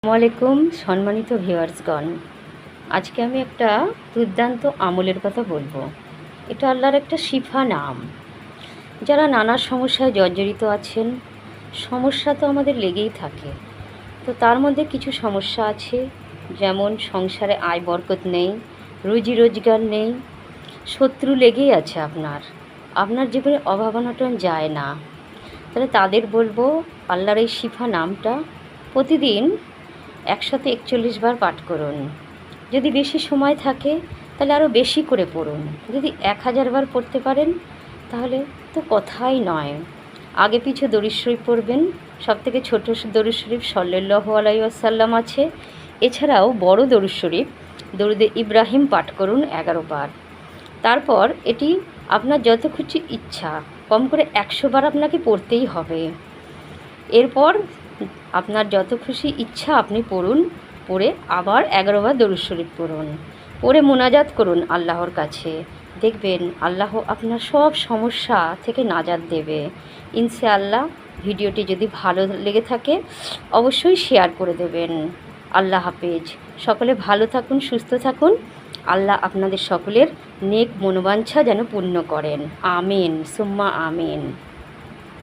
আসসালামাইকুম সম্মানিত ভিউয়ার্সগণ, আজকে আমি একটা দুর্দান্ত আমলের কথা বলবো। এটা আল্লাহর একটা শিফা নাম। যারা নানা সমস্যায় জর্জরিত আছেন, সমস্যা তো আমাদের লেগেই থাকে। তো তার মধ্যে কিছু সমস্যা আছে, যেমন সংসারে আয় বরকত নেই, রুজি রোজগার নেই, শত্রু লেগেই আছে, আপনার জীবনে অভাব অনটন যায় না। তাহলে তাদের বলবো আল্লাহর এই শিফা নামটা প্রতিদিন 141 বার পাঠ করুন। যদি বেশি সময় থাকে তাহলে আরও বেশি করে পড়ুন। যদি 1000 বার পড়তে পারেন তাহলে তো কথাই নয়। আগে পিছে দরুদ শরীফ পড়বেন। সবথেকে ছোট দরুদ শরীফ সাল্লাল্লাহু আলাইহি ওয়াসাল্লাম আছে। এছাড়াও বড় দরুদ শরীফ দরুদে ইব্রাহিম পাঠ করুন 11 বার। তারপর এটি আপনার যত খুশি ইচ্ছা, কম করে 100 বার আপনাকে পড়তেই হবে। এরপর আপনার যত খুশি ইচ্ছা আপনি পড়ুন, পড়ে আবার 11 বার দরুদ শরীফ পড়ুন, পড়ে মোনাজাত করুন আল্লাহর কাছে। দেখবেন আল্লাহ আপনার সব সমস্যা থেকে নাজাত দেবে ইনশাআল্লাহ। ভিডিওটি যদি ভালো লেগে থাকে অবশ্যই শেয়ার করে দেবেন। আল্লাহ হাফেজ। সকলে ভালো থাকুন, সুস্থ থাকুন। আল্লাহ আপনাদের সকলের নেক মনোবাঞ্ছা যেন পূর্ণ করেন। আমিন সুম্মা আমিন।